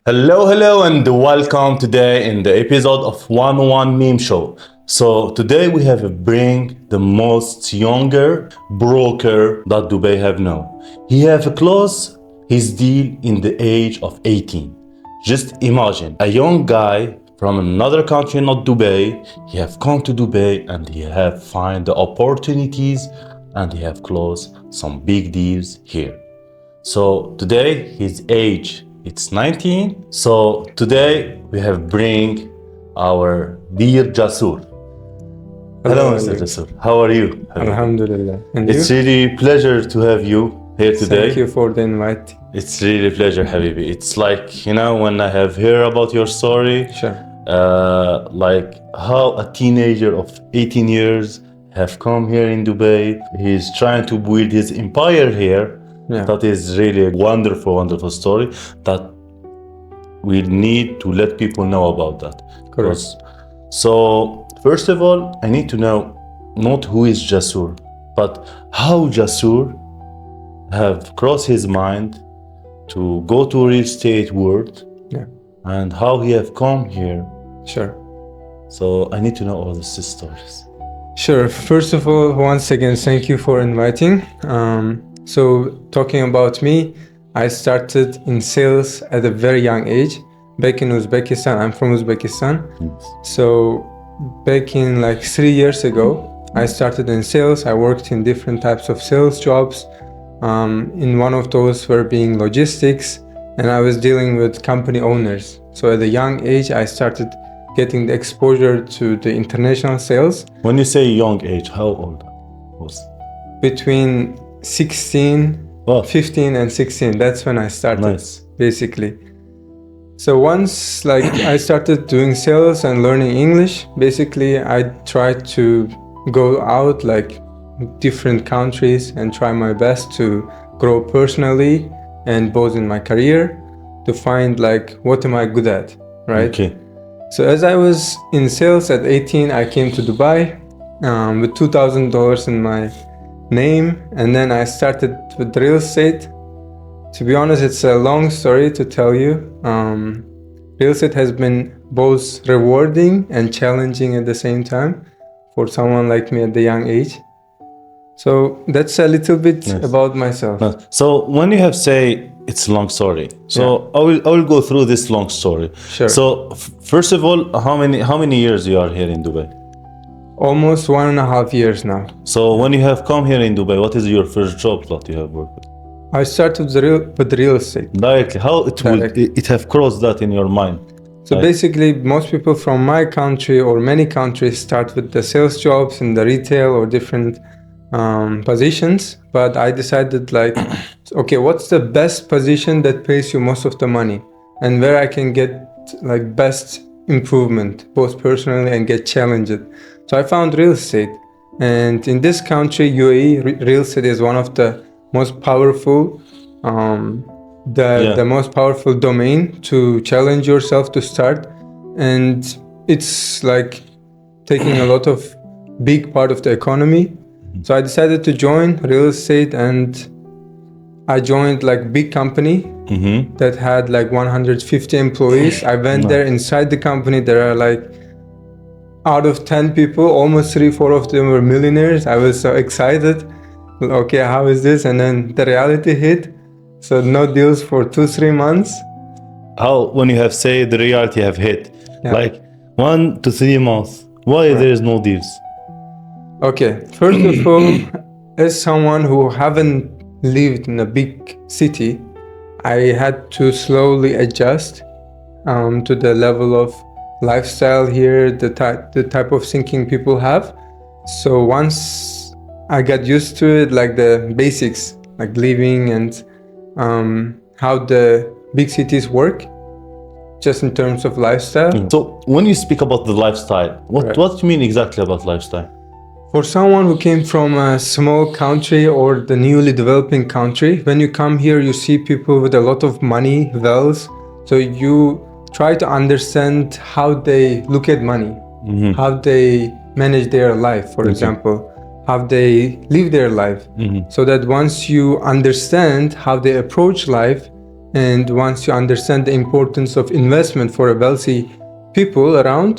Hello, and welcome today in the episode of 101 Meme Show. So today we have bring the most younger broker that Dubai have now. He have closed his deal in the age of 18. Just imagine a young guy from another country, not Dubai. He have come to Dubai and he have find the opportunities and he have closed some big deals here. So today his age it's 19. So today we have bring our dear Jasur. Hello, Mr. Jasur. How are you? Alhamdulillah. And It's you? really pleasure to have you here today. Thank you for the invite. It's really pleasure, Habibi. It's like, when I have heard about your story, Sure. like how a teenager of 18 years have come here in Dubai. He's trying to build his empire here. Yeah. That is really a wonderful story that we need to let people know about that. Correct. So, first of all, I need to know not who is Jasur, but how Jasur have crossed his mind to go to real estate world, Yeah. and how he have come here. Sure. So I need to know all these stories. Sure. First of all, once again, thank you for inviting. So talking about me, I started in sales at a very young age. Back in Uzbekistan, I'm from Uzbekistan. Yes. So back in like 3 years ago, I started in sales. I worked in different types of sales jobs. In one of those were being logistics, and I was dealing with company owners. So at a young age, I started getting the exposure to the international sales. When you say young age, how old was? Between 16, Wow. 15 and 16, that's when I started, Nice. basically. So once I started doing sales and learning English, basically I tried to go out different countries and try my best to grow personally and both in my career to find what am I good at, right? Okay. So as I was in sales at 18, I came to Dubai with $2,000 in my name, and then I started with real estate. To be honest, it's a long story to tell you. Real estate has been both rewarding and challenging at the same time for someone like me at the young age. So that's a little bit Nice. about myself. So when you have say it's a long story, so I will go through this long story. Sure. So first of all, how many years you are here in Dubai? Almost 1.5 years now. So when you have come here in Dubai, what is your first job that you have worked with? I started with real estate. Directly, how it have crossed that in your mind? So basically, most people from my country or many countries start with the sales jobs in the retail or different positions. But I decided okay, what's the best position that pays you most of the money and where I can get best improvement, both personally and get challenged. So I found real estate. And in this country, UAE, real estate is one of the most powerful the most powerful domain to challenge yourself to start, and it's taking a lot of big part of the economy. So I decided to join real estate, and I joined big company that had 150 employees. I went there. Inside the company there are out of 10 people, almost 3-4 of them were millionaires. I was so excited. Okay, how is this? And then the reality hit. So no deals for 2-3 months. How, when you have said the reality have hit, 1 to 3 months, why there is no deals? Okay, first of all, as someone who haven't lived in a big city, I had to slowly adjust to the level of lifestyle here, the type of thinking people have. So once I got used to it, the basics, living and how the big cities work, just in terms of lifestyle. So when you speak about the lifestyle, what do you mean exactly about lifestyle? For someone who came from a small country or the newly developing country, when you come here, you see people with a lot of money, wealth. So you try to understand how they look at money, how they manage their life, for example, how they live their life. So that once you understand how they approach life And once you understand the importance of investment for a wealthy people around,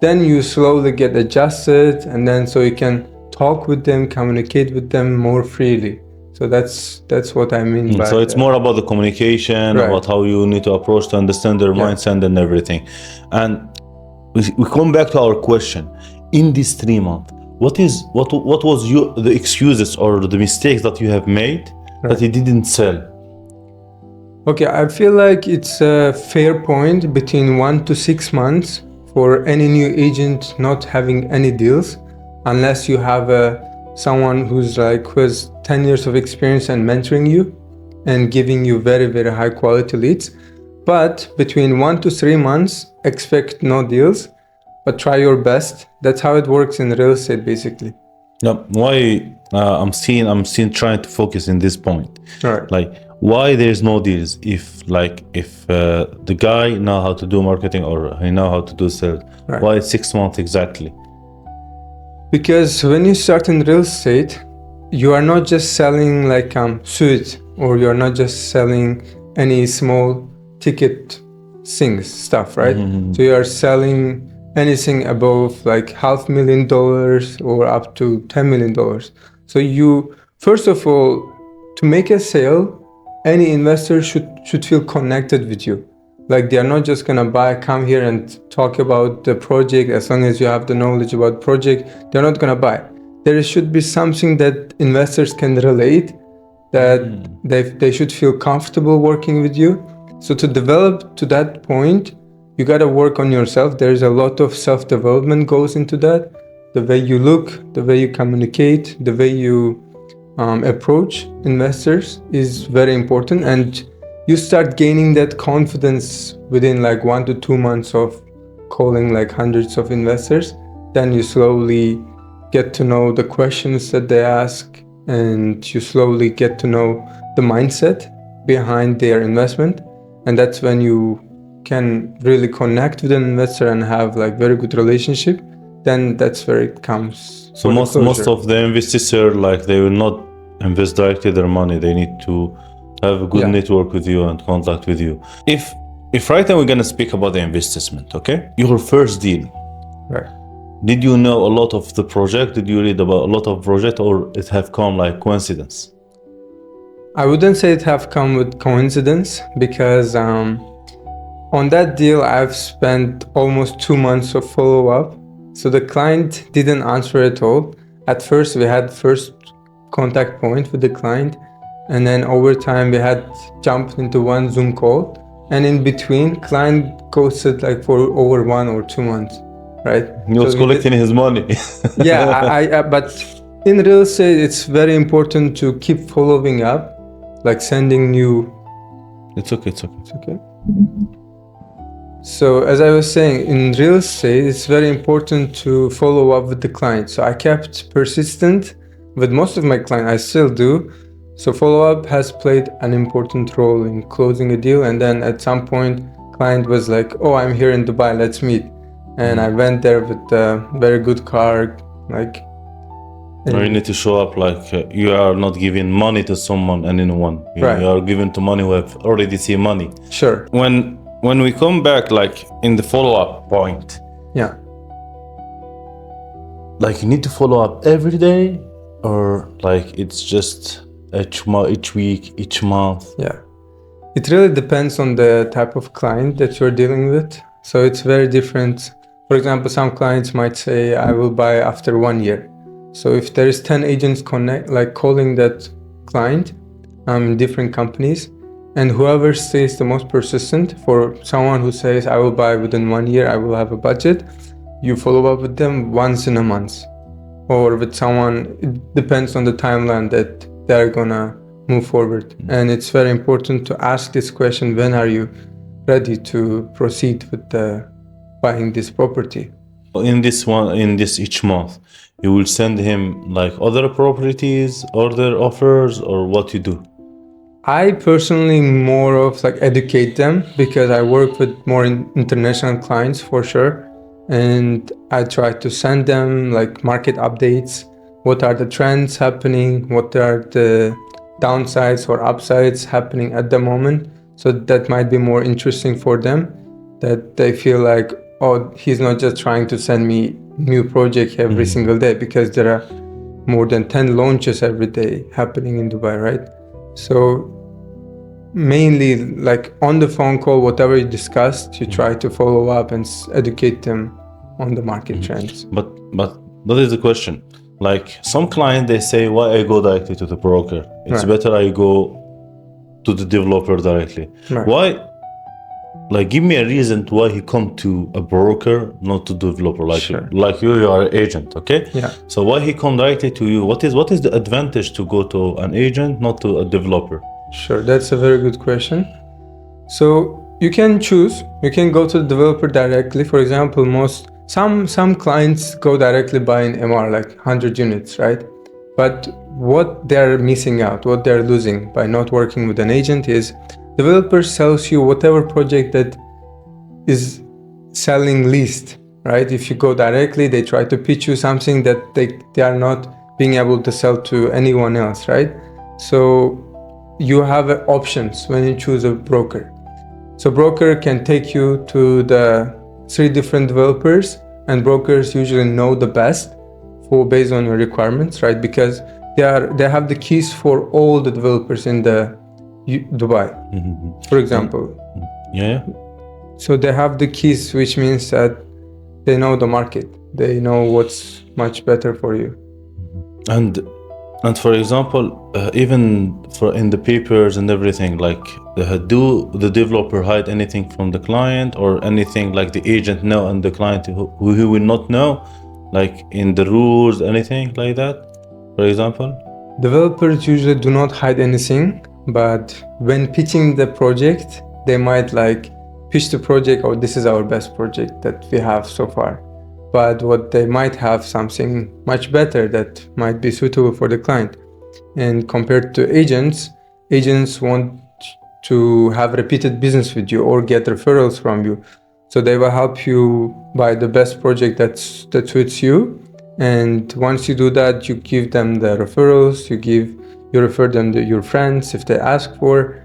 then you slowly get adjusted, and then so you can talk with them, communicate with them more freely. So that's what I mean by So it's more about the communication, Right. about how you need to approach to understand their Yeah. mindset and everything. And we come back to our question. In this 3 months, what was the excuses or the mistakes that you have made that you didn't sell? Okay, I feel like it's a fair point between 1 to 6 months for any new agent not having any deals, unless you have someone who has 10 years of experience and mentoring you and giving you very, very high quality leads. But between 1 to 3 months, expect no deals, but try your best. That's how it works in real estate, basically. No, why I'm seeing trying to focus in this point. Right. Like, why there's no deals if the guy know how to do marketing or he know how to do sales? Right. Why 6 months exactly? Because when you start in real estate, you are not just selling like suit, or you are not just selling any small ticket stuff, right? So you are selling anything above like $500,000 or up to $10 million. So you, first of all, to make a sale, any investor should feel connected with you. Like they are not just gonna come here and talk about the project. As long as you have the knowledge about project, they're not gonna buy. There should be something that investors can relate, that they should feel comfortable working with you. So to develop to that point, you gotta work on yourself. There's a lot of self-development goes into that. The way you look, the way you communicate, the way you approach investors is very important, and you start gaining that confidence within like 1 to 2 months of calling like hundreds of investors. Then you slowly get to know the questions that they ask, and you slowly get to know the mindset behind their investment. And that's when you can really connect with an investor and have like very good relationship. Then that's where it comes. So most of the investors are like, they will not invest directly their money. They need to have a good network with you and contact with you. If right now we're gonna speak about the investment, okay? Your first deal. Right. Did you know a lot of the project? Did you read about a lot of project, or it have come like coincidence? I wouldn't say it have come with coincidence, because on that deal I've spent almost 2 months of follow-up. So the client didn't answer at all. At first we had first contact point with the client, and then over time we had jumped into one Zoom call, and in between client ghosted like for over 1 or 2 months, right? He was collecting his money. Yeah, I but in real estate it's very important to keep following up, like sending new. It's okay. It's okay. So as I was saying, in real estate it's very important to follow up with the client. So I kept persistent with most of my clients. I still do. So follow-up has played an important role in closing a deal. And then at some point, client was like, "Oh, I'm here in Dubai, let's meet." And I went there with a very good car, like. You need to show up like you are not giving money to someone and anyone. You are giving to money who have already seen money. Sure. When we come back, like in the follow-up point. Yeah. Like you need to follow up every day, or like it's just each week, each month? Yeah, it really depends on the type of client that you're dealing with. So it's very different. For example, some clients might say, "I will buy after 1 year." So if there is 10 agents calling that client in different companies, and whoever stays the most persistent, for someone who says, "I will buy within 1 year, I will have a budget," you follow up with them once in a month. Or with someone, it depends on the timeline that they're gonna move forward. And it's very important to ask this question: when are you ready to proceed with buying this property? In this each month, you will send him like other properties, other offers, or what you do? I personally more of like educate them, because I work with more international clients for sure. And I try to send them like market updates. What are the trends happening? What are the downsides or upsides happening at the moment? So that might be more interesting for them, that they feel like, oh, he's not just trying to send me new project every single day, because there are more than 10 launches every day happening in Dubai, right? So mainly like on the phone call, whatever you discussed, you try to follow up and educate them on the market trends. But that is the question. Like some client, they say, why I go directly to the broker? It's better I go to the developer directly. Right. Why? Like, give me a reason to why he come to a broker, not to developer. Like, Sure. like you are an agent, okay? Yeah. So why he come directly to you? What is the advantage to go to an agent, not to a developer? Sure, that's a very good question. So you can choose. You can go to the developer directly. For example, some clients go directly buying MR, like 100 units, right? But what they're missing out, what they're losing by not working with an agent is developer sells you whatever project that is selling least, right? If you go directly, they try to pitch you something that they are not being able to sell to anyone else, right? So you have options when you choose a broker. So broker can take you to the 3 different developers, and brokers usually know the best for based on your requirements, right? Because they have the keys for all the developers in the Dubai, for example. Yeah. So they have the keys, which means that they know the market. They know what's much better for you. And for example, even for in the papers and everything, like do the developer hide anything from the client, or anything like the agent know and the client who will not know, like in the rules, anything like that, for example? Developers usually do not hide anything, but when pitching the project, they might like pitch the project, oh, this is our best project that we have so far. But what they might have something much better that might be suitable for the client. And compared to agents want to have repeated business with you or get referrals from you. So they will help you buy the best project that suits you. And once you do that, you give them the referrals, you refer them to your friends if they ask for.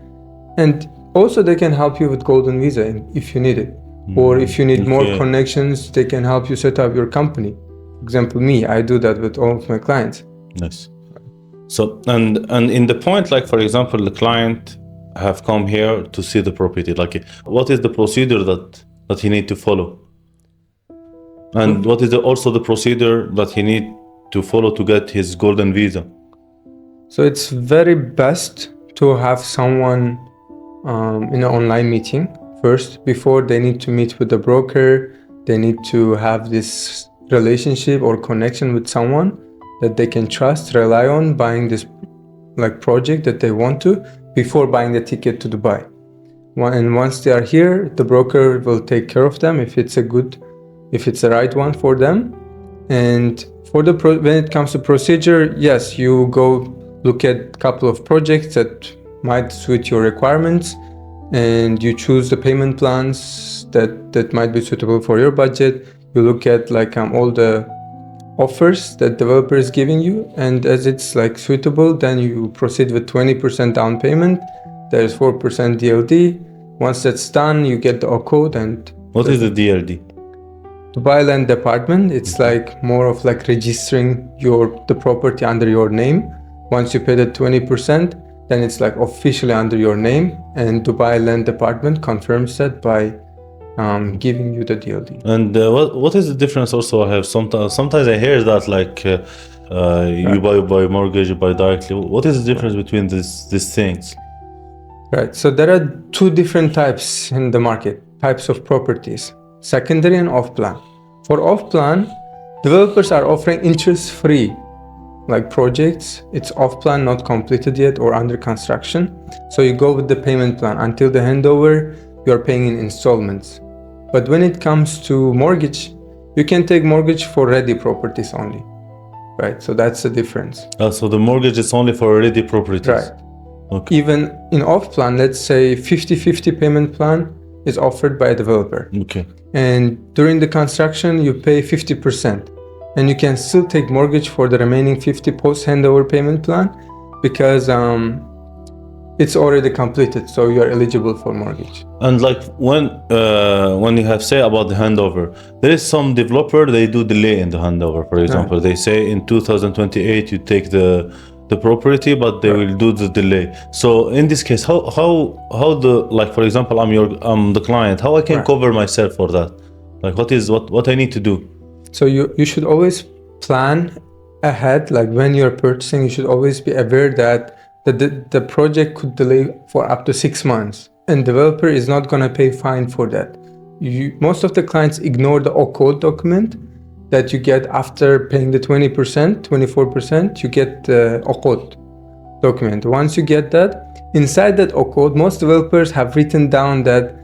And also they can help you with golden visa if you need it. Or if you need more connections, they can help you set up your company. For example, me, I do that with all of my clients. Nice. So, and in the point, like, for example, the client have come here to see the property, like, what is the procedure that he need to follow? And what is also the procedure that he need to follow to get his golden visa? So it's very best to have someone in an online meeting first. Before they need to meet with the broker, they need to have this relationship or connection with someone that they can trust, rely on, buying this like project that they want to, before buying the ticket to Dubai. And once they are here, the broker will take care of them if it's the right one for them. And for when it comes to procedure, yes, you go look at a couple of projects that might suit your requirements, and you choose the payment plans that might be suitable for your budget. You look at like all the offers that developer is giving you, and as it's like suitable, then you proceed with 20% down payment. There's 4% DLD. Once that's done, you get the code. And what is the DLD? Dubai Land Department. It's like more of like registering the property under your name. Once you pay the 20%, then it's like officially under your name, and Dubai Land Department confirms that by giving you the DLD. And what is the difference? Also, I have sometimes I hear that like you buy mortgage, you buy directly. What is the difference between these things? Right. So there are 2 different types in the market, types of properties: secondary and off-plan. For off-plan, developers are offering interest-free like projects. It's off-plan, not completed yet or under construction. So you go with the payment plan. Until the handover, you are paying in installments. But when it comes to mortgage, you can take mortgage for ready properties only, right? So that's the difference. So the mortgage is only for ready properties. Right. Okay. Even in off-plan, let's say 50-50 payment plan is offered by a developer. Okay. And during the construction, you pay 50%. And you can still take mortgage for the remaining 50 post handover payment plan, because it's already completed, so you are eligible for mortgage. And like when you have say about the handover, there is some developer they do delay in the handover. For example, they say in 2028 you take the property, but they will do the delay. So in this case, how the like for example I'm the client, how I can cover myself for that? Like what I need to do? So you should always plan ahead. Like when you're purchasing, you should always be aware that the project could delay for up to 6 months, and developer is not going to pay fine for that. Most of the clients ignore the O-code document that you get after paying the 20%, 24%, you get the O-code document. Once you get that, inside that O-code, most developers have written down that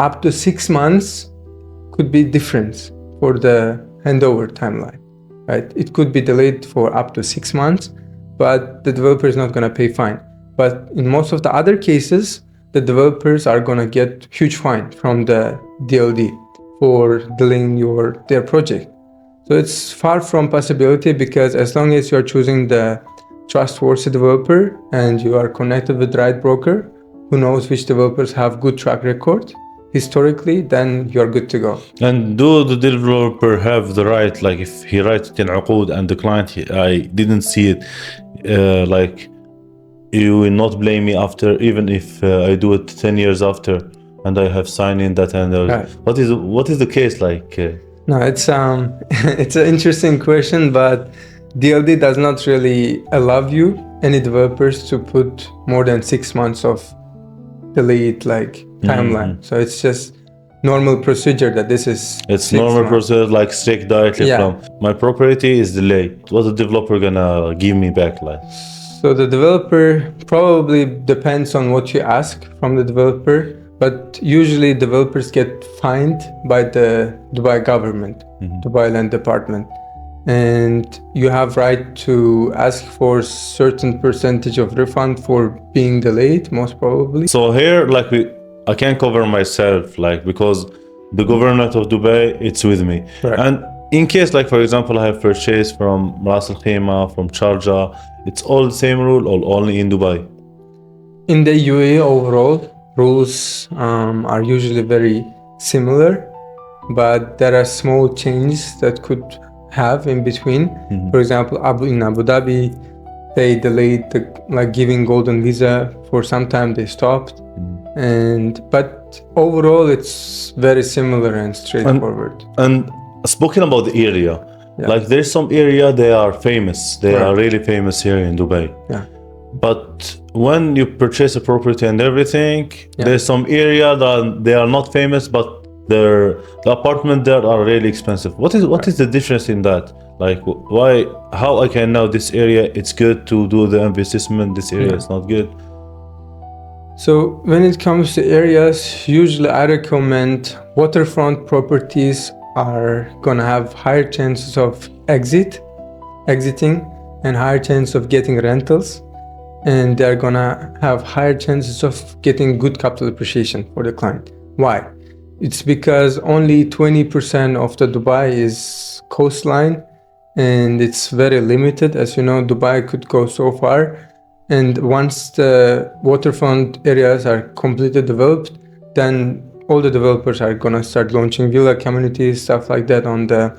up to 6 months could be difference for the handover timeline, right? It could be delayed for up to 6 months, but the developer is not going to pay fine. But in most of the other cases, the developers are going to get huge fine from the DLD for delaying their project. So it's far from possibility, because as long as you are choosing the trustworthy developer and you are connected with the right broker who knows which developers have good track record historically, then you're good to go. And do the developer have the right, like if he writes it in Uqood and the client I didn't see it, like you will not blame me after, even if I do it 10 years after and I have signed in that and Right. what is the case like? No, it's it's an interesting question, but DLD does not really allow you, any developers, to put more than 6 months of delayed timeline. So it's just normal procedure that this is. It's normal procedure, like strict directly from my property is delayed. What the developer gonna give me back like? So the developer probably depends on what you ask from the developer, but usually developers get fined by the Dubai government, Dubai Land Department, and you have right to ask for certain percentage of refund for being delayed, most probably. So here, like I can't cover myself, like because the government of Dubai, it's with me. Right. And in case, like for example, I have purchased from Ras Al Khaimah, from Sharjah, it's all the same rule or only in Dubai? In the UAE overall, rules are usually very similar, but there are small changes that could have in between. For example, in Abu Dhabi, they delayed giving golden visa for some time. They stopped, but overall it's very similar and straightforward. And speaking about the area, like there's some area they are famous. They are really famous here in Dubai. Yeah. But when you purchase a property and everything, there's some area that they are not famous, but the apartment there are really expensive. What is the difference in that? Like how I can know this area it's good to do the investment, this area is not good? So when it comes to areas, usually I recommend waterfront properties are gonna have higher chances of exiting and higher chance of getting rentals, and they're gonna have higher chances of getting good capital appreciation for the client. Why? It's because only 20% of the Dubai is coastline, and it's very limited. As you know, Dubai could go so far, and once the waterfront areas are completely developed, then all the developers are gonna start launching villa communities, stuff like that on the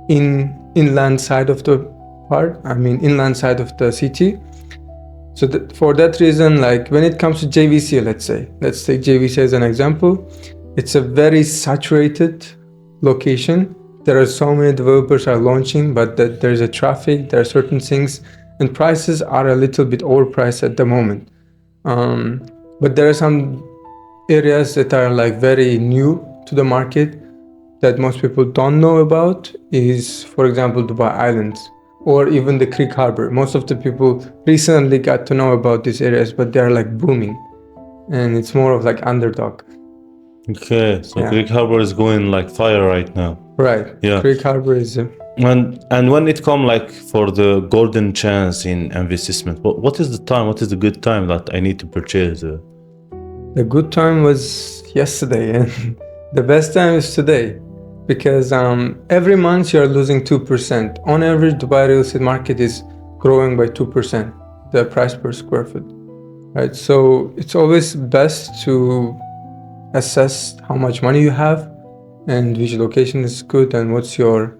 inland side of the inland side of the city. So for that reason, like when it comes to JVC, let's take JVC as an example. It's a very saturated location. There are so many developers are launching, but there's a traffic, there are certain things, and prices are a little bit overpriced at the moment. But there are some areas that are very new to the market that most people don't know about, is for example Dubai Islands or even the Creek Harbor. Most of the people recently got to know about these areas, but they're booming, and it's more of underdog. Okay, so Creek Harbor is going like fire right now. Right. Yeah. Creek Harbor is. And when it come for the golden chance in investment, what is the time? What is the good time that I need to purchase? The good time was yesterday, and the best time is today, because every month you are losing 2%. On average, Dubai real estate market is growing by 2%, the price per square foot. right? So it's always best to assess how much money you have and which location is good and what's your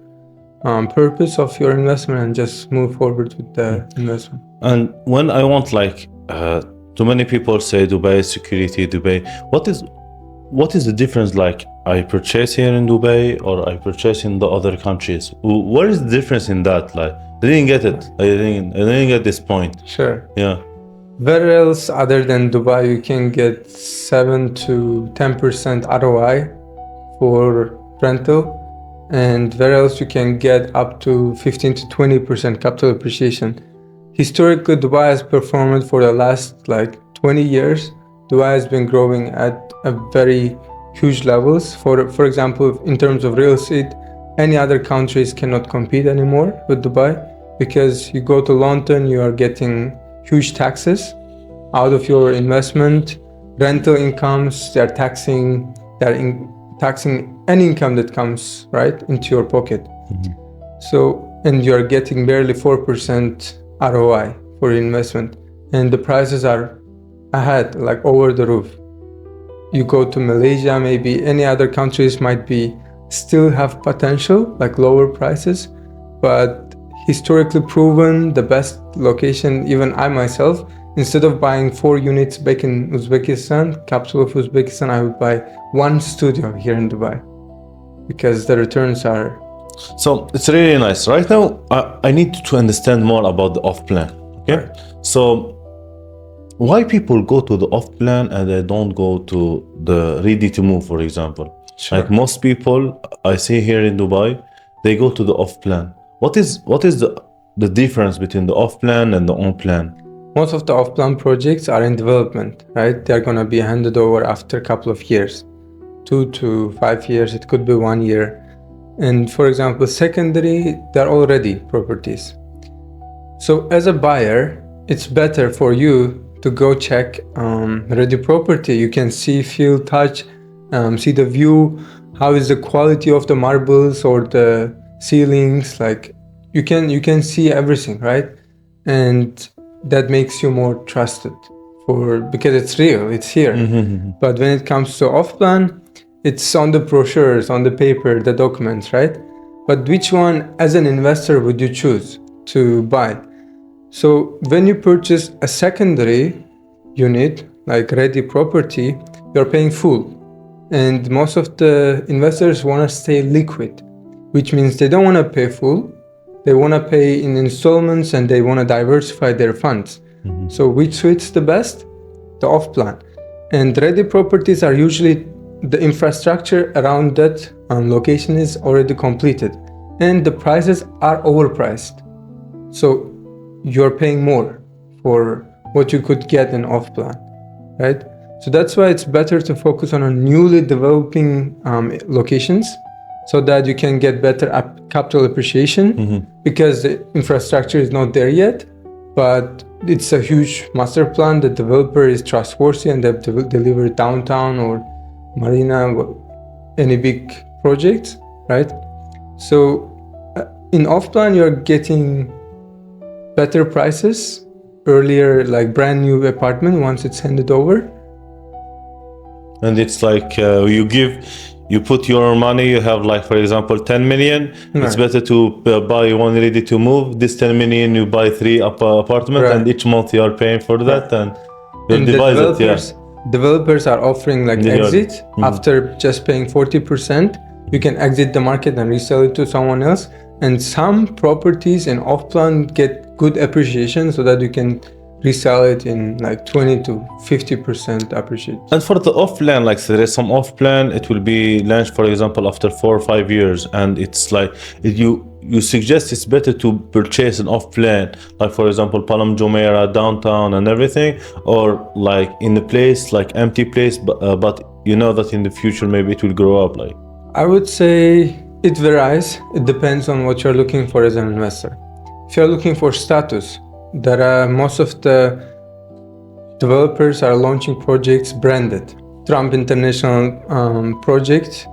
purpose of your investment, and just move forward with the investment. And when I want too many people say Dubai is security, Dubai. What is the difference? Like I purchase here in Dubai or I purchase in the other countries. What is the difference in that? Like I didn't get it. I didn't get this point. Sure. Yeah. Where else other than Dubai you can get 7 to 10% ROI for rental, and where else you can get up to 15 to 20% capital appreciation? Historically, Dubai has performed for the last 20 years. Dubai has been growing at a very huge levels. For example, in terms of real estate, any other countries cannot compete anymore with Dubai, because you go to London, you are getting huge taxes out of your investment. Rental incomes, they're taxing any income that comes right into your pocket. Mm-hmm. So, and you're getting barely 4% ROI for your investment, and the prices are ahead, over the roof. You go to Malaysia, maybe any other countries might be still have potential, lower prices, but historically proven the best location. Even I myself, instead of buying 4 units back in Uzbekistan, capital of Uzbekistan, I would buy 1 studio here in Dubai, because the returns are... So it's really nice. Right now, I need to understand more about the off plan. Okay. Right. So why people go to the off plan and they don't go to the ready to move, for example? Sure. Like most people I see here in Dubai, they go to the off plan. What is the difference between the off plan and the on plan? Most of the off-plan projects are in development, right? They're going to be handed over after a couple of years, 2 to 5 years, it could be 1 year. And for example, secondary, they're already properties. So as a buyer, it's better for you to go check ready property. You can see, feel, touch, see the view, how is the quality of the marbles or the ceilings. You can see everything, right? And that makes you more trusted because it's real, it's here. Mm-hmm. But when it comes to off-plan, it's on the brochures, on the paper, the documents, right? But which one as an investor would you choose to buy? So when you purchase a secondary unit, like ready property, you're paying full. And most of the investors want to stay liquid, which means they don't want to pay full. They want to pay in installments and they want to diversify their funds. Mm-hmm. So which suits the best? The off-plan. And ready properties are usually the infrastructure around that location is already completed. And the prices are overpriced. So you're paying more for what you could get in off-plan, right? So that's why it's better to focus on a newly developing locations, so that you can get better capital appreciation, because the infrastructure is not there yet, but it's a huge master plan. The developer is trustworthy and they've delivered downtown or marina, any big projects, right? So in off-plan, you're getting better prices earlier, like brand new apartment once it's handed over. And it's you put your money, you have for example 10 million. Right. It's better to buy one ready to move. This 10 million you buy 3 apartments, right. And each month you are paying for that, and you divide it. Yeah. Developers are offering exit after just paying 40%. You can exit the market and resell it to someone else. And some properties in off-plan get good appreciation, so that you can resell it in 20 to 50% appreciate. And for the off-plan, there is some off-plan, it will be launched, for example, after 4 or 5 years, and it's you suggest it's better to purchase an off-plan, for example, Palm Jumeirah, downtown and everything, or in a place, empty place, but you know that in the future maybe it will grow up. I would say it varies. It depends on what you're looking for as an investor. If you're looking for status, most of the developers are launching projects branded. Trump International project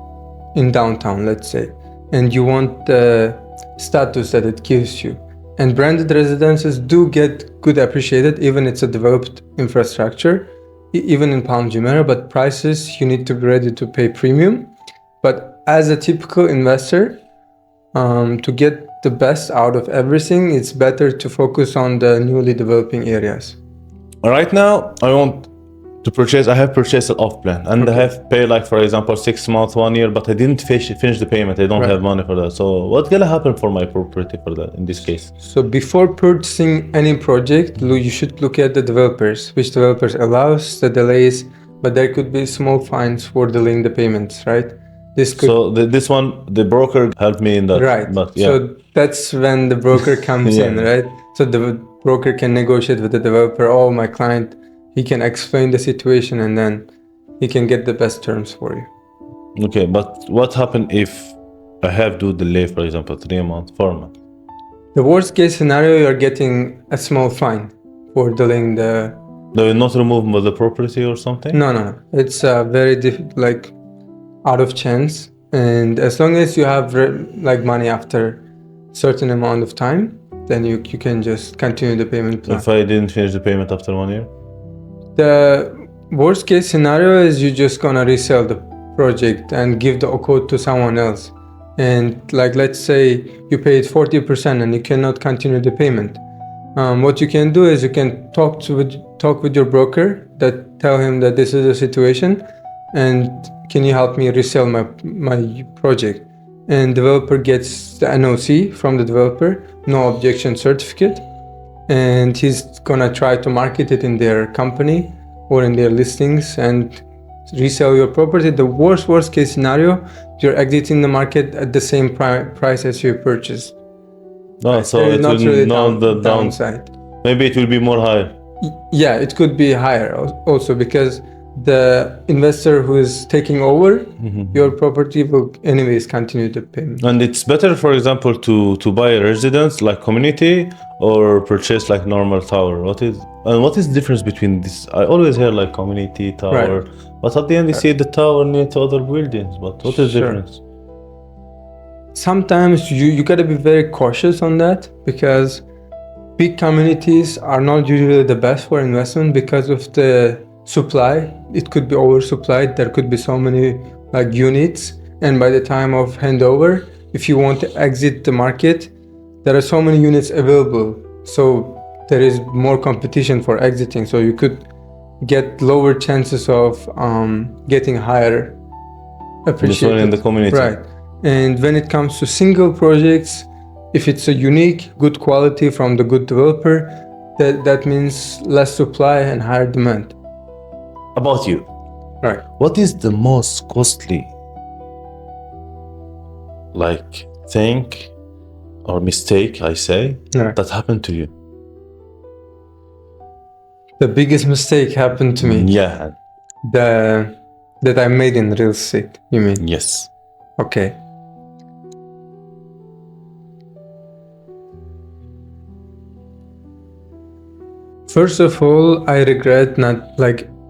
in downtown, let's say, and you want the status that it gives you. And branded residences do get good appreciated, even it's a developed infrastructure, even in Palm Jumeirah, but prices, you need to be ready to pay premium. But as a typical investor, to get the best out of everything, it's better to focus on the newly developing areas. Right now, I want to purchase. I have purchased it off plan, and I have paid, like, for example, 6 months, 1 year, but I didn't finish the payment. I don't have money for that. So what's gonna happen for my property for that in this case? So before purchasing any project, you should look at the developers, which developers allows the delays, but there could be small fines for delaying the payments, right? This could, So this one, the broker helped me in that. right. But yeah. So that's when the broker comes in, right? So the broker can negotiate with the developer. Oh, my client, he can explain the situation, and then he can get the best terms for you. Okay, but what happens if I have to delay, for example, 3 months, 4 months? The worst case scenario, you're getting a small fine for delaying the... They will not remove the property or something? No. It's very out of chance. And as long as you have money after certain amount of time, then you can just continue the payment plan. If I didn't finish the payment after 1 year? The worst case scenario is you're just gonna resell the project and give the code to someone else. And let's say you paid 40% and you cannot continue the payment. What you can do is you can talk with your broker, that tell him that this is the situation, and can you help me resell my project? And developer gets the NOC from the developer, no objection certificate, and he's gonna try to market it in their company or in their listings and resell your property. The worst case scenario, you're exiting the market at the same price as you purchased. No, so it not will really not the downside. Maybe it will be more higher. Yeah, it could be higher also, because the investor who is taking over your property will anyways continue the payment. And it's better, for example, to buy a residence like community or purchase like normal tower. What is the difference between this? I always hear like community tower, but at the end you see the tower near to other buildings. But what is the difference? Sometimes you gotta be very cautious on that, because big communities are not usually the best for investment because of the supply. It could be oversupplied. There could be so many units, and by the time of handover, if you want to exit the market, there are so many units available, so there is more competition for exiting, so you could get lower chances of getting higher appreciation in the community, right? And when it comes to single projects, if it's a unique, good quality from the good developer, that means less supply and higher demand. About you, right? What is the most costly thing or mistake, I say, that happened to you? The biggest mistake happened to me? Yeah. That I made in real estate, you mean? Yes. Okay. First of all, I regret not,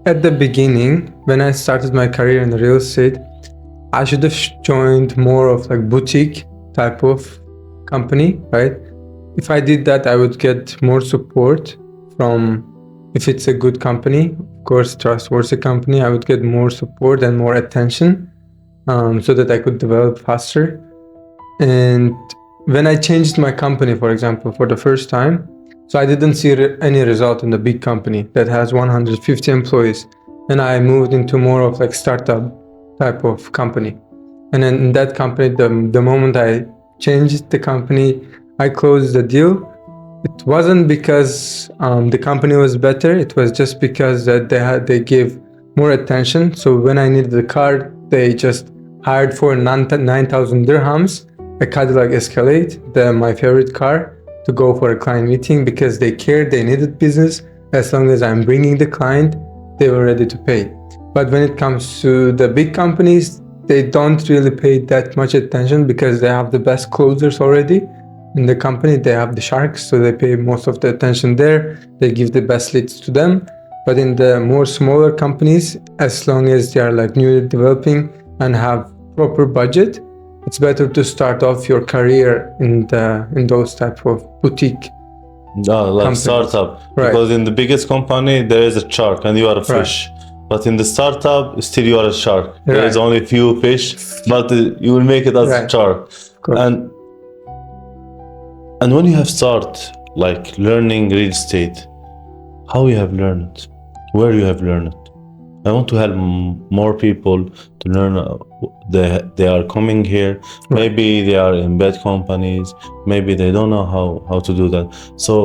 at the beginning, when I started my career in real estate, I should have joined more of boutique type of company, right? If I did that, I would get more support from, if it's a good company, of course, trustworthy company, I would get more support and more attention, so that I could develop faster. And when I changed my company, for example, for the first time, so I didn't see any result in the big company that has 150 employees. And I moved into more of startup type of company. And then in that company, the moment I changed the company, I closed the deal. It wasn't because the company was better. It was just because that they gave more attention. So when I needed a car, they just hired for 9,000 dirhams a Cadillac Escalade, my favorite car, to go for a client meeting, because they cared, they needed business. As long as I'm bringing the client, they were ready to pay. But when it comes to the big companies, they don't really pay that much attention because they have the best closers already in the company. They have the sharks, so they pay most of the attention there. They give the best leads to them. But in the more smaller companies, as long as they are newly developing and have proper budget, it's better to start off your career in those type of boutique. Like companies. startup, Right. because in the biggest company there is a shark and you are a fish, but in the startup still you are a shark. There is only few fish, but you will make it as a shark. And when you have start like learning real estate, how you have learned, where you have learned. I want to help more people to learn. They are coming here. Maybe they are in bad companies. Maybe they don't know how to do that. So,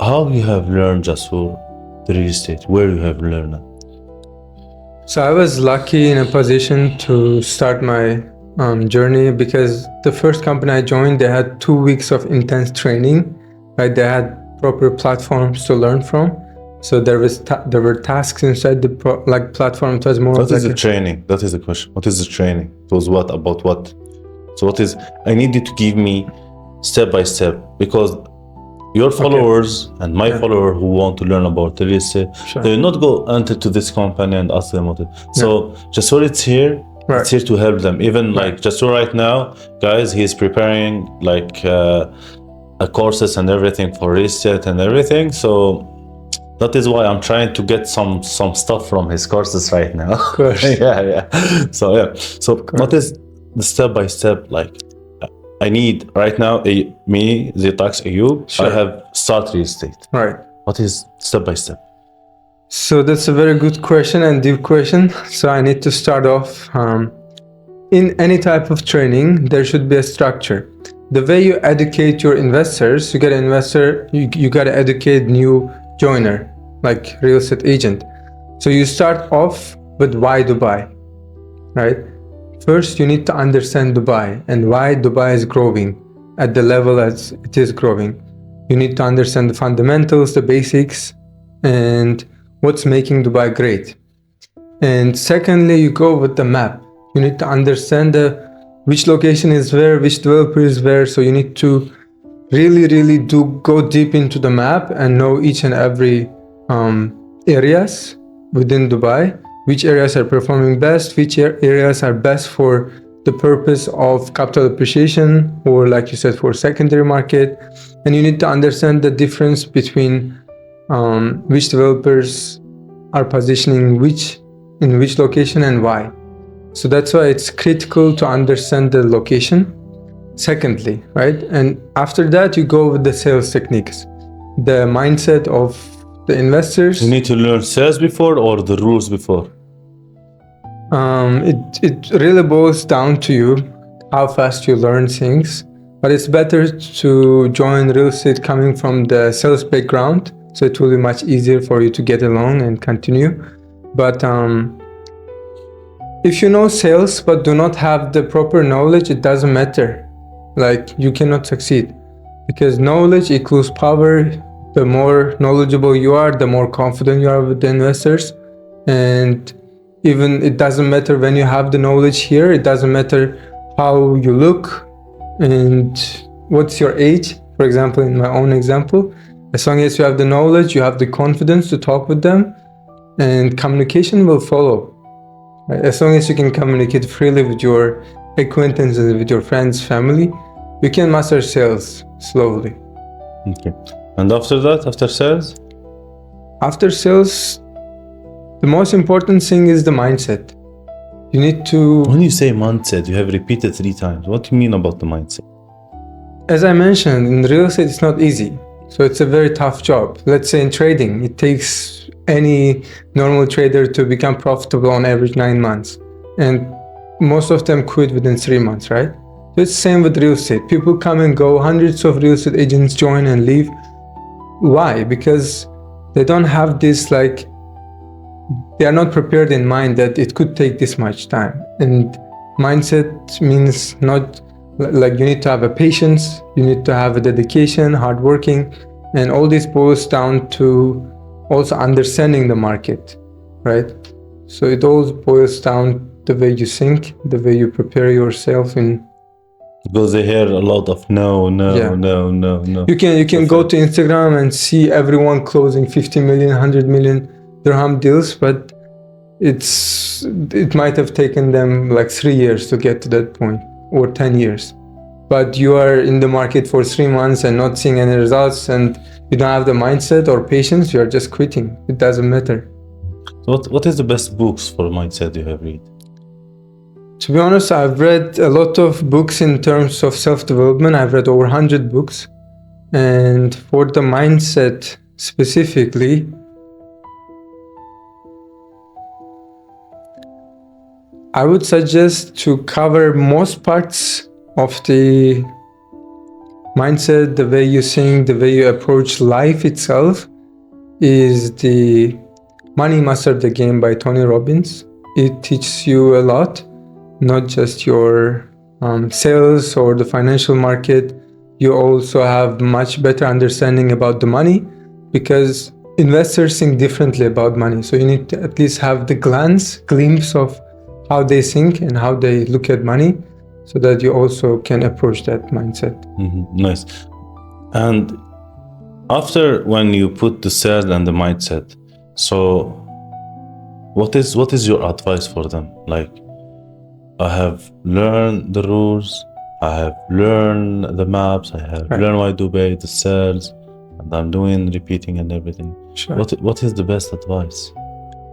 how you have learned, Jasur, the real estate? Where you have learned it? So I was lucky in a position to start my journey, because the first company I joined, they had 2 weeks of intense training. Right, they had proper platforms to learn from. So there were tasks inside the platform. It was more. What is the training? That is the question. What is the training? It was what about what? So what is? I need you to give me step by step, because your followers and my follower who want to learn about real estate, they will not go enter to this company and ask them what it. So Jasur, it's here. It's here to help them. Even like Jasur right now, guys, he's preparing like courses and everything for real estate and everything. So that is why I'm trying to get some stuff from his courses right now. Of course. So what is the step by step? Like, I need right now me, Zitax, Ayub. I have start real estate. Right. What is step by step? So that's a very good question and deep question. So I need to start off. In any type of training, there should be a structure. The way you educate your investors, you get an investor, you got to educate new joiner, like real estate agent. So you start off with why Dubai, right? First, you need to understand Dubai and why Dubai is growing at the level as it is growing. You need to understand the fundamentals, the basics, and what's making Dubai great. And secondly, you go with the map. You need to understand which location is where, which developer is where. So you need to really go deep into the map and know each and every areas within Dubai, which areas are performing best, which areas are best for the purpose of capital appreciation, or like you said, for secondary market. And you need to understand the difference between which developers are positioning in which location and why. So that's why it's critical to understand the location. Secondly, right? And after that, you go with the sales techniques, the mindset of the investors. You need to learn sales before or the rules before? It really boils down to you, how fast you learn things. But it's better to join real estate coming from the sales background, so it will be much easier for you to get along and continue. But if you know sales but do not have the proper knowledge, it doesn't matter. Like, you cannot succeed, because knowledge equals power. The more knowledgeable you are, the more confident you are with the investors. And even it doesn't matter when you have the knowledge here, it doesn't matter how you look and what's your age. For example, in my own example, as long as you have the knowledge, you have the confidence to talk with them, and communication will follow. Right? As long as you can communicate freely with your acquaintances, with your friends, family, you can master sales slowly. Okay. And after that, after sales? After sales, the most important thing is the mindset. You need to... When you say mindset, you have repeated 3 times. What do you mean about the mindset? As I mentioned, in real estate, it's not easy. So it's a very tough job. Let's say in trading, it takes any normal trader to become profitable on average 9 months. And most of them quit within 3 months, right? So it's the same with real estate. People come and go, hundreds of real estate agents join and leave. Why? Because they don't have this, like, they are not prepared in mind that it could take this much time. And mindset means not like you need to have a patience, you need to have a dedication, hard working, and all this boils down to also understanding the market, right? So it all boils down the way you think, the way you prepare yourself in. Because they hear a lot of no. You can go to Instagram and see everyone closing 50 million, 100 million dirham deals, but it might have taken them like 3 years to get to that point, or 10 years. But you are in the market for 3 months and not seeing any results, and you don't have the mindset or patience, you are just quitting. It doesn't matter. So what is the best books for mindset you have read? To be honest, I've read a lot of books in terms of self-development. I've read over 100 books. And for the mindset specifically, I would suggest to cover most parts of the mindset, the way you think, the way you approach life itself, is the Money Mastered the Game by Tony Robbins. It teaches you a lot, not just your sales or the financial market. You also have much better understanding about the money, because investors think differently about money. So you need to at least have the glimpse of how they think and how they look at money, so that you also can approach that mindset. Nice. And after when you put the sales and the mindset, so what is your advice for them? Like, I have learned the rules, I have learned the maps, I have learned why Dubai, the sales, and I'm doing repeating and everything. Sure. What is the best advice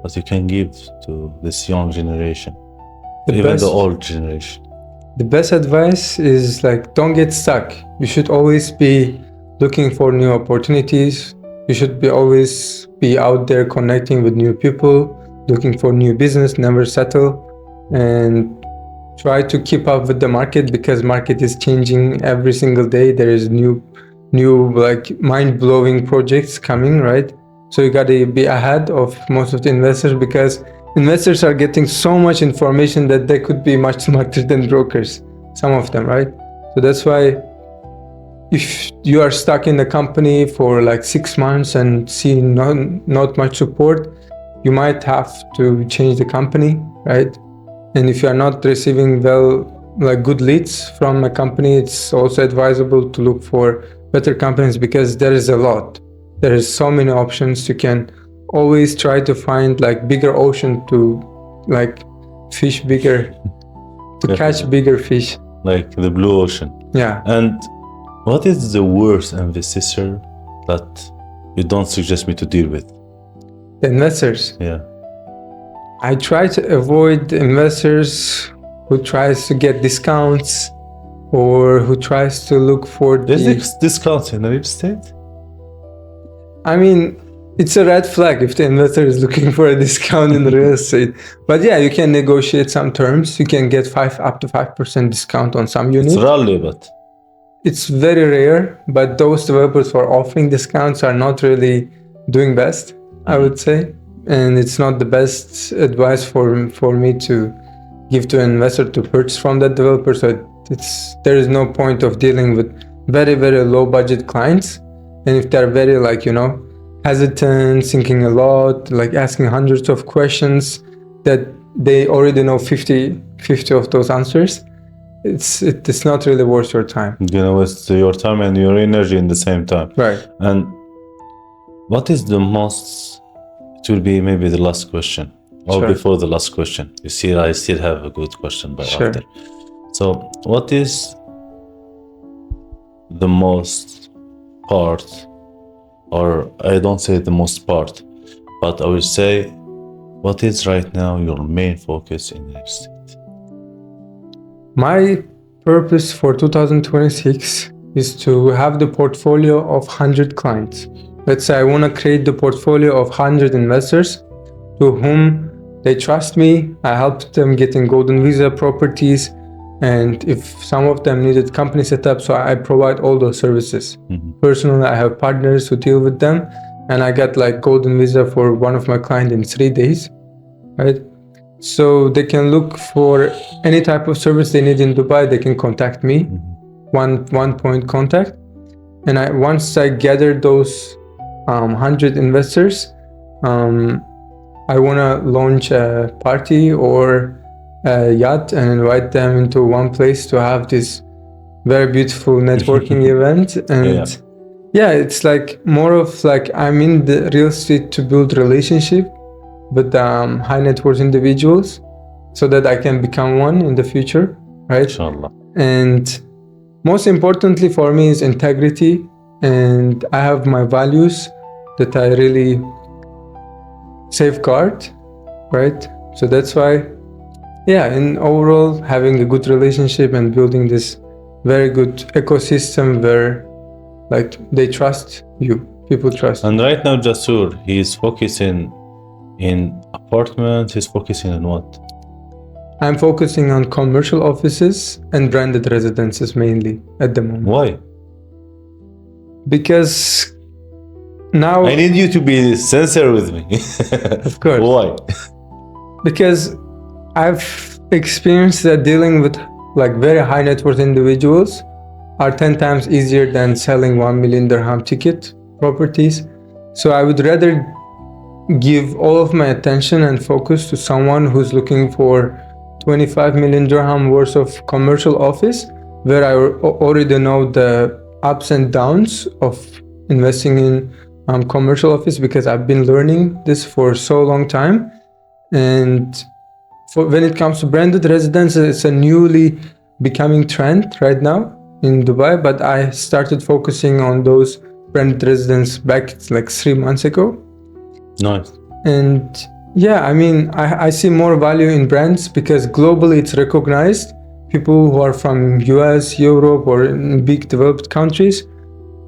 that you can give to this young generation, even the old generation? The best advice is like, don't get stuck. You should always be looking for new opportunities. You should always be out there connecting with new people, looking for new business, never settle, and try to keep up with the market, because market is changing every single day. There is new like mind-blowing projects coming, right? So you got to be ahead of most of the investors, because investors are getting so much information that they could be much smarter than brokers, some of them, right? So that's why if you are stuck in the company for like 6 months and see not much support, you might have to change the company, right? And if you are not receiving good leads from a company, it's also advisable to look for better companies, because there is a lot. There is so many options. You can always try to find like bigger ocean to like fish bigger, to catch bigger fish. Like the blue ocean. Yeah. And what is the worst investor that you don't suggest me to deal with? The investors. Yeah. I try to avoid investors who tries to get discounts, or who tries to look for There's discounts in real estate? I mean, it's a red flag if the investor is looking for a discount in real estate. But yeah, you can negotiate some terms. You can get up to 5% discount on some units. It's rarely, but it's very rare. But those developers who are offering discounts are not really doing best, I would say. And it's not the best advice for me to give to an investor to purchase from that developer. So there is no point of dealing with very, very low budget clients. And if they're very hesitant, thinking a lot, like asking hundreds of questions that they already know 50 of those answers, it's not really worth your time. It's your time and your energy in the same time. Right. And what is the most... It will be maybe the last question, or before the last question. You see, I still have a good question after. So, what is the most part, or I don't say the most part, but I will say, what is right now your main focus in real estate? My purpose for 2026 is to have the portfolio of 100 clients. Let's say I want to create the portfolio of 100 investors to whom they trust me. I help them getting golden visa properties, and if some of them needed company setup, so I provide all those services. Personally, I have partners who deal with them, and I got like golden visa for one of my clients in 3 days, right? So they can look for any type of service they need in Dubai. They can contact me, one point contact, and once I gather those 100 investors, I want to launch a party or a yacht and invite them into one place to have this very beautiful networking event. And it's like more of like I'm in the real estate to build relationship with high net worth individuals so that I can become one in the future, right? Inshallah. And most importantly for me is integrity, and I have my values that I really safeguard, right? So that's why, yeah, in overall, having a good relationship and building this very good ecosystem where like they trust you, people trust you. And right now, Jasur, he's focusing in apartments. He's focusing on what? I'm focusing on commercial offices and branded residences mainly at the moment. Why? Because now, I need you to be sincere with me. of course, Why? because I've experienced that dealing with like very high net worth individuals are 10 times easier than selling 1 million dirham ticket properties. So I would rather give all of my attention and focus to someone who's looking for 25 million dirham worth of commercial office, where I already know the ups and downs of investing in commercial office, because I've been learning this for so long time. And when it comes to branded residence, it's a newly becoming trend right now in Dubai, but I started focusing on those branded residence back like 3 months ago. Nice. And yeah, I mean, I see more value in brands because globally it's recognized. People who are from US, Europe, or in big developed countries,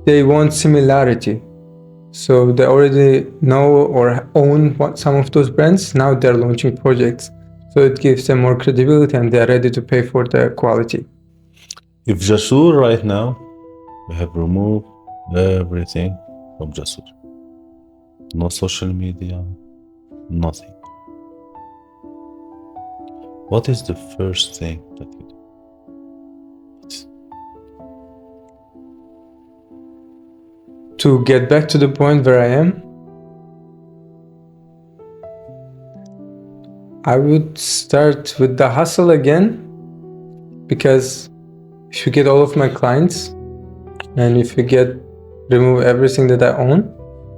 they want similarity. So they already know or own some of those brands. Now they're launching projects. So it gives them more credibility and they're ready to pay for the quality. If Jasur right now, we have removed everything from Jasur. No social media, nothing. What is the first thing that you do? To get back to the point where I am, I would start with the hustle again, because if you get all of my clients and if you remove everything that I own,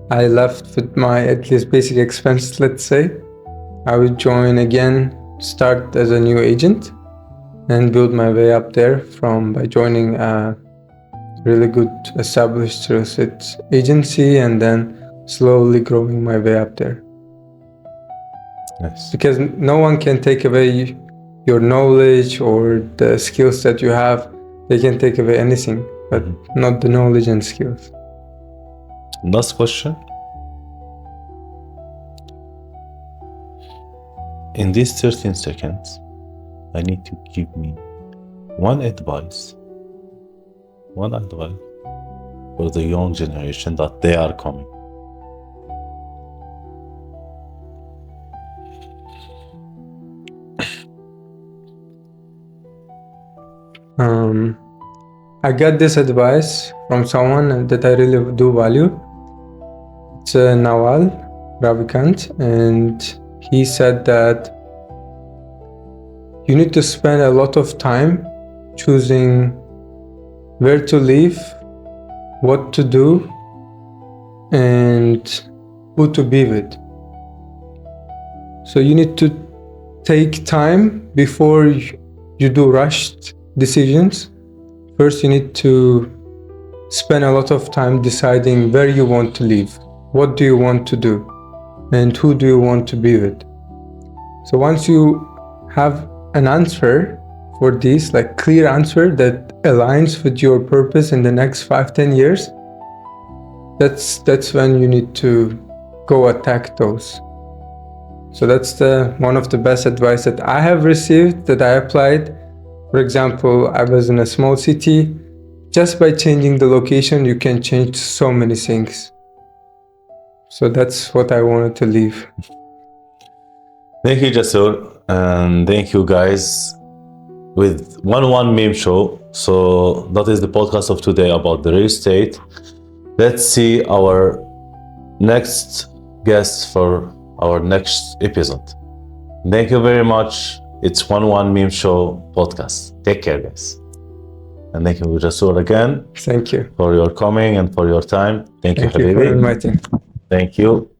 I left with my at least basic expenses, let's say, I would join again, start as a new agent and build my way up there by joining a really good established real estate agency and then slowly growing my way up there. Nice. Because no one can take away your knowledge or the skills that you have. They can take away anything, but not the knowledge and skills. Last question. In these 13 seconds, I need to give me one advice for the young generation that they are coming. I got this advice from someone that I really do value. It's Nawal Ravikant, and he said that you need to spend a lot of time choosing where to live, what to do, and who to be with. So you need to take time before you do rushed decisions. First, you need to spend a lot of time deciding where you want to live, what do you want to do, and who do you want to be with. So once you have an answer for this, like clear answer that aligns with your purpose in the next 5-10 years, that's when you need to go attack those. So that's one of the best advice that I have received, that I applied. For example, I was in a small city. Just by changing the location, you can change so many things. So that's what I wanted to leave. Thank you, Jasur, and thank you guys with 101 Meme Show. So that is the podcast of today about the real estate. Let's see our next guest for our next episode. Thank you very much. It's 101 Meme Show podcast. Take care, guys. And thank you, Jasur, again. Thank you. For your coming and for your time. Thank you, Thank you Habibi. for inviting. Thank you.